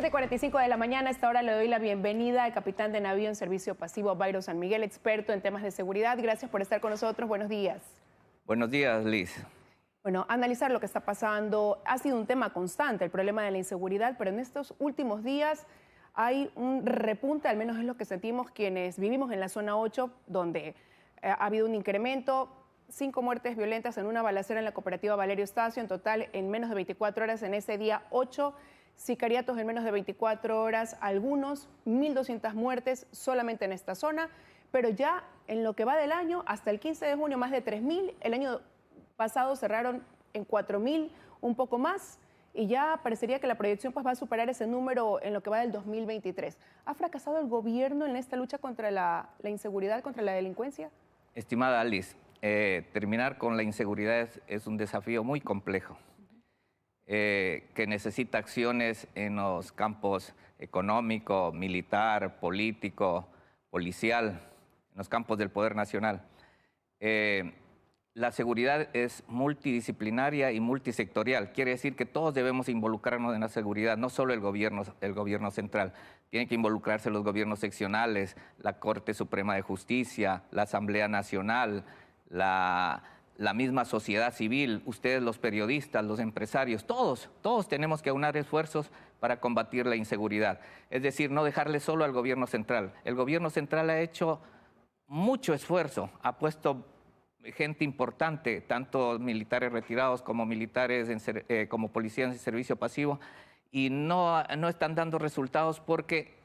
7:45 de la mañana. A esta hora le doy la bienvenida al capitán de navío en servicio pasivo, Byron San Miguel, experto en temas de seguridad. Gracias por estar con nosotros. Buenos días. Buenos días, Liz. Bueno, analizar lo que está pasando ha sido un tema constante, el problema de la inseguridad, pero en estos últimos días hay un repunte, al menos es lo que sentimos quienes vivimos en la zona 8, donde ha habido un incremento, 5 muertes violentas en una balacera en la cooperativa Valerio Estacio, en total en menos de 24 horas en ese día, 8 sicariatos en menos de 24 horas, algunos 1.200 muertes solamente en esta zona, pero ya en lo que va del año, hasta el 15 de junio, más de 3.000, el año pasado cerraron en 4.000, un poco más, y ya parecería que la proyección pues va a superar ese número en lo que va del 2023. ¿Ha fracasado el gobierno en esta lucha contra la inseguridad, contra la delincuencia? Estimada Alice, terminar con la inseguridad es un desafío muy complejo, que necesita acciones en los campos económico, militar, político, policial, en los campos del poder nacional. La seguridad es multidisciplinaria y multisectorial. Quiere decir que todos debemos involucrarnos en la seguridad, no solo el gobierno central. Tienen que involucrarse los gobiernos seccionales, la Corte Suprema de Justicia, la Asamblea Nacional, la misma sociedad civil, ustedes los periodistas, los empresarios, todos tenemos que aunar esfuerzos para combatir la inseguridad. Es decir, no dejarle solo al gobierno central. El gobierno central ha hecho mucho esfuerzo, ha puesto gente importante, tanto militares retirados como militares, como policías en servicio pasivo, y no están dando resultados porque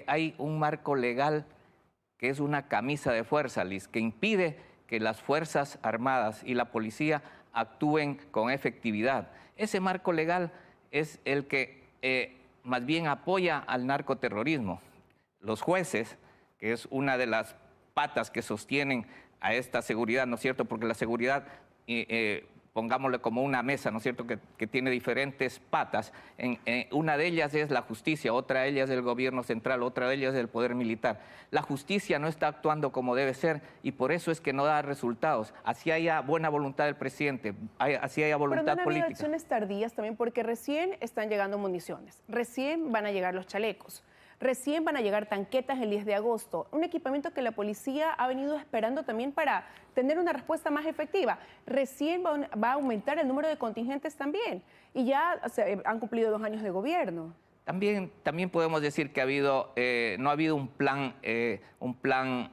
hay un marco legal que es una camisa de fuerza, Liz, que impide que las Fuerzas Armadas y la policía actúen con efectividad. Ese marco legal es el que más bien apoya al narcoterrorismo. Los jueces, que es una de las patas que sostienen a esta seguridad, ¿no es cierto? Porque la seguridad, pongámosle como una mesa, ¿no es cierto?, que tiene diferentes patas. Una de ellas es la justicia, otra de ellas es el gobierno central, otra de ellas es el poder militar. La justicia no está actuando como debe ser y por eso es que no da resultados. Así haya buena voluntad del presidente, así haya voluntad política. Pero no han habido acciones tardías también porque recién están llegando municiones, recién van a llegar los chalecos. Recién van a llegar tanquetas el 10 de agosto, un equipamiento que la policía ha venido esperando también para tener una respuesta más efectiva. Recién va a aumentar el número de contingentes también y ya han cumplido 2 años de gobierno. También podemos decir que no ha habido un plan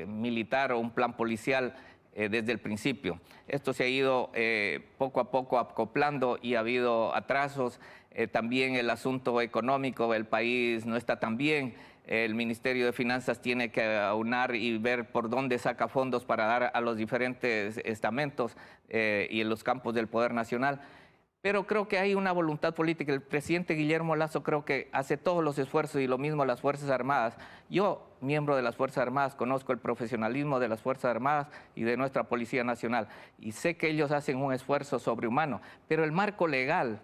militar o un plan policial desde el principio. Esto se ha ido poco a poco acoplando y ha habido atrasos. También el asunto económico del país no está tan bien. El Ministerio de Finanzas tiene que aunar y ver por dónde saca fondos para dar a los diferentes estamentos y en los campos del poder nacional. Pero creo que hay una voluntad política. El presidente Guillermo Lasso creo que hace todos los esfuerzos y lo mismo las Fuerzas Armadas. Yo, miembro de las Fuerzas Armadas, conozco el profesionalismo de las Fuerzas Armadas y de nuestra Policía Nacional y sé que ellos hacen un esfuerzo sobrehumano, pero el marco legal,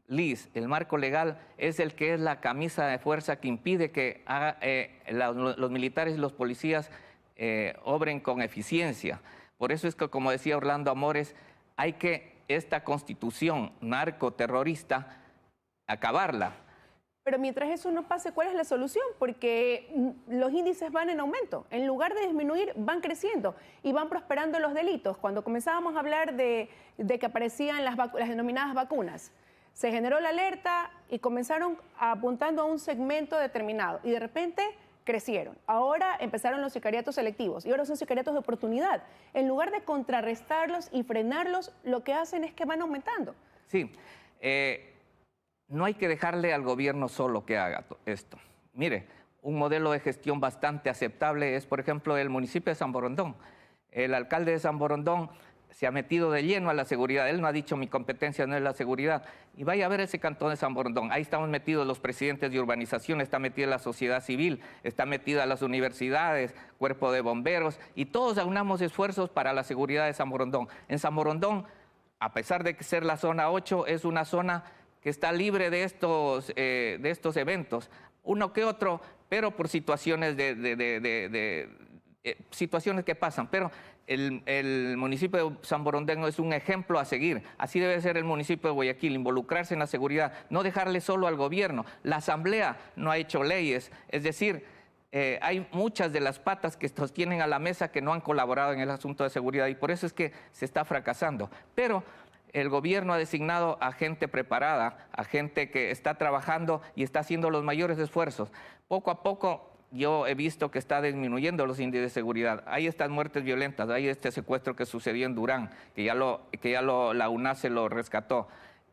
Liz, el marco legal es el que es la camisa de fuerza que impide que los militares y los policías obren con eficiencia. Por eso es que, como decía Orlando Amores, hay que esta constitución narcoterrorista acabarla. Pero mientras eso no pase, ¿cuál es la solución? Porque los índices van en aumento. En lugar de disminuir, van creciendo y van prosperando los delitos. Cuando comenzábamos a hablar de que aparecían las denominadas vacunas, se generó la alerta y comenzaron apuntando a un segmento determinado y de repente crecieron. Ahora empezaron los sicariatos selectivos y ahora son sicariatos de oportunidad. En lugar de contrarrestarlos y frenarlos, lo que hacen es que van aumentando. Sí, no hay que dejarle al gobierno solo que haga esto. Mire, un modelo de gestión bastante aceptable es, por ejemplo, el municipio de San Borondón. El alcalde de San Borondón se ha metido de lleno a la seguridad. Él no ha dicho mi competencia no es la seguridad. Y vaya a ver ese cantón de San Borondón. Ahí estamos metidos los presidentes de urbanización, está metida la sociedad civil, está metida las universidades, cuerpo de bomberos, y todos aunamos esfuerzos para la seguridad de San Borondón. En San Borondón, a pesar de ser la zona 8, es una zona que está libre de estos eventos. Uno que otro, pero por situaciones situaciones que pasan, pero el municipio de San Borondón es un ejemplo a seguir. Así debe ser el municipio de Guayaquil, involucrarse en la seguridad, no dejarle solo al gobierno. La Asamblea no ha hecho leyes, es decir, hay muchas de las patas que sostienen a la mesa que no han colaborado en el asunto de seguridad y por eso es que se está fracasando. Pero el gobierno ha designado a gente preparada, a gente que está trabajando y está haciendo los mayores esfuerzos. Poco a poco yo he visto que está disminuyendo los índices de seguridad. Hay estas muertes violentas, hay este secuestro que sucedió en Durán, que la UNACE lo rescató.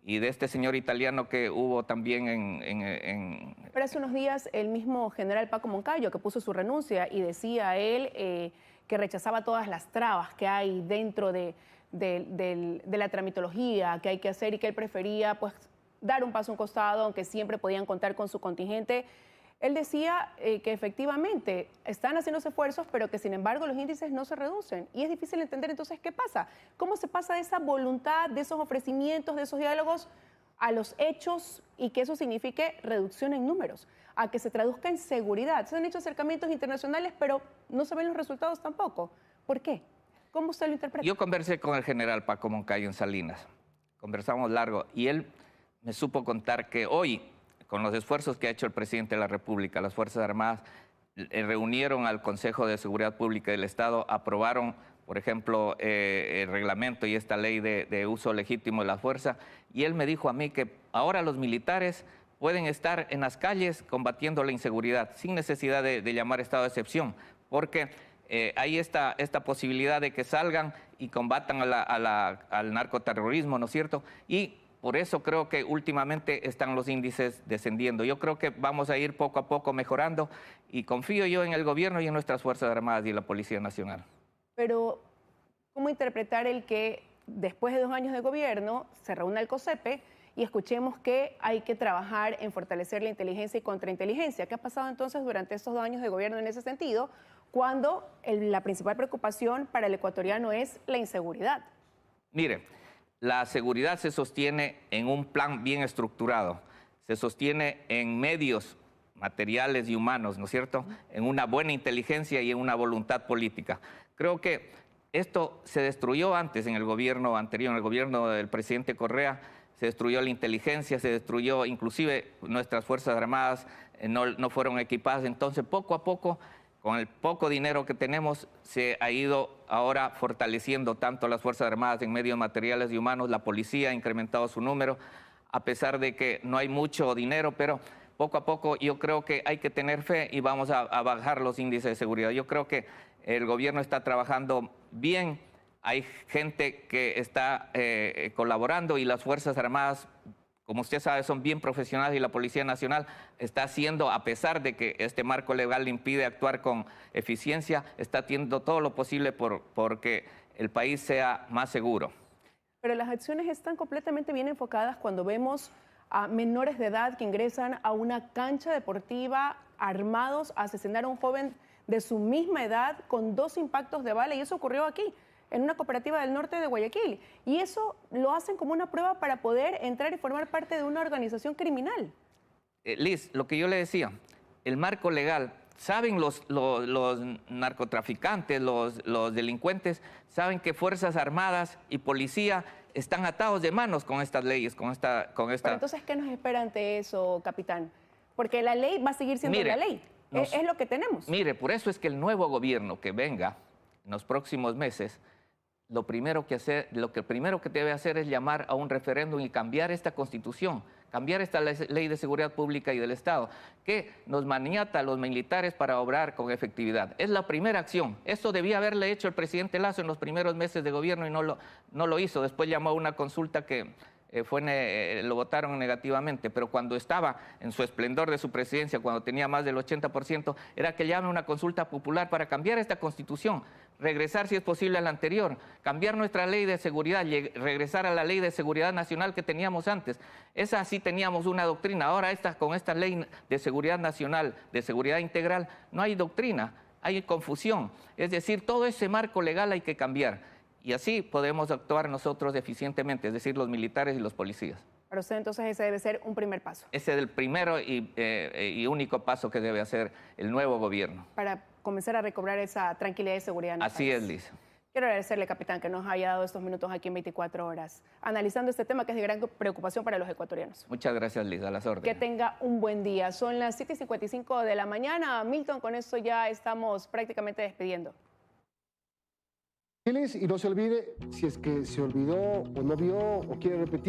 Y de este señor italiano que hubo también Pero hace unos días el mismo general Paco Moncayo, que puso su renuncia y decía él que rechazaba todas las trabas que hay dentro de la tramitología que hay que hacer y que él prefería pues dar un paso a un costado, aunque siempre podían contar con su contingente. Él decía que efectivamente están haciendo esfuerzos, pero que sin embargo los índices no se reducen. Y es difícil entender entonces qué pasa. ¿Cómo se pasa de esa voluntad, de esos ofrecimientos, de esos diálogos a los hechos y que eso signifique reducción en números, a que se traduzca en seguridad? Se han hecho acercamientos internacionales, pero no se ven los resultados tampoco. ¿Por qué? ¿Cómo usted lo interpreta? Yo conversé con el general Paco Moncayo en Salinas. Conversamos largo y él me supo contar que hoy, con los esfuerzos que ha hecho el presidente de la República, las Fuerzas Armadas reunieron al Consejo de Seguridad Pública del Estado, aprobaron, por ejemplo, el reglamento y esta ley de uso legítimo de la fuerza, y él me dijo a mí que ahora los militares pueden estar en las calles combatiendo la inseguridad, sin necesidad de llamar estado de excepción, porque hay esta posibilidad de que salgan y combatan al narcoterrorismo, ¿no es cierto? Y por eso creo que últimamente están los índices descendiendo. Yo creo que vamos a ir poco a poco mejorando y confío yo en el gobierno y en nuestras Fuerzas Armadas y la Policía Nacional. Pero, ¿cómo interpretar el que después de 2 años de gobierno se reúna el COSEPE y escuchemos que hay que trabajar en fortalecer la inteligencia y contrainteligencia? ¿Qué ha pasado entonces durante estos 2 años de gobierno en ese sentido, cuando la principal preocupación para el ecuatoriano es la inseguridad? Mire, la seguridad se sostiene en un plan bien estructurado, se sostiene en medios materiales y humanos, ¿no es cierto?, en una buena inteligencia y en una voluntad política. Creo que esto se destruyó antes en el gobierno anterior, en el gobierno del presidente Correa, se destruyó la inteligencia, se destruyó, inclusive nuestras Fuerzas Armadas no fueron equipadas, entonces poco a poco, con el poco dinero que tenemos, se ha ido ahora fortaleciendo tanto las Fuerzas Armadas en medios materiales y humanos, la policía ha incrementado su número, a pesar de que no hay mucho dinero, pero poco a poco yo creo que hay que tener fe y vamos a bajar los índices de seguridad. Yo creo que el gobierno está trabajando bien, hay gente que está colaborando y las Fuerzas Armadas, como usted sabe, son bien profesionales y la Policía Nacional está haciendo, a pesar de que este marco legal le impide actuar con eficiencia, está haciendo todo lo posible porque el país sea más seguro. Pero las acciones están completamente bien enfocadas cuando vemos a menores de edad que ingresan a una cancha deportiva armados a asesinar a un joven de su misma edad con 2 impactos de bala, y eso ocurrió aquí, en una cooperativa del norte de Guayaquil. Y eso lo hacen como una prueba para poder entrar y formar parte de una organización criminal. Liz, lo que yo le decía, el marco legal, saben los narcotraficantes, los delincuentes, saben que Fuerzas Armadas y Policía están atados de manos con estas leyes, con esta... Pero entonces, ¿qué nos espera ante eso, capitán? Porque la ley va a seguir siendo la ley, es lo que tenemos. Mire, por eso es que el nuevo gobierno que venga en los próximos meses, lo primero que debe hacer es llamar a un referéndum y cambiar esta Constitución, cambiar esta ley de seguridad pública y del Estado, que nos maniata a los militares para obrar con efectividad. Es la primera acción. Esto debía haberle hecho el presidente Lasso en los primeros meses de gobierno y no lo hizo. Después llamó a una consulta que lo votaron negativamente, pero cuando estaba en su esplendor de su presidencia, cuando tenía más del 80%, era que llame una consulta popular para cambiar esta Constitución, regresar si es posible a la anterior, cambiar nuestra ley de seguridad, regresar a la ley de seguridad nacional que teníamos antes. Esa sí teníamos una doctrina, ahora con esta ley de seguridad nacional, de seguridad integral, no hay doctrina, hay confusión. Es decir, todo ese marco legal hay que cambiar. Y así podemos actuar nosotros eficientemente, es decir, los militares y los policías. Para usted entonces ese debe ser un primer paso. Ese es el primero y único paso que debe hacer el nuevo gobierno. Para comenzar a recobrar esa tranquilidad y seguridad en el Así país. es, Liz. Quiero agradecerle, capitán, que nos haya dado estos minutos aquí en 24 horas, analizando este tema que es de gran preocupación para los ecuatorianos. Muchas gracias, Liz, a las órdenes. Que tenga un buen día. Son las 7:55 de la mañana. Milton, con esto ya estamos prácticamente despidiendo. Y no se olvide, si es que se olvidó o no vio o quiere repetir.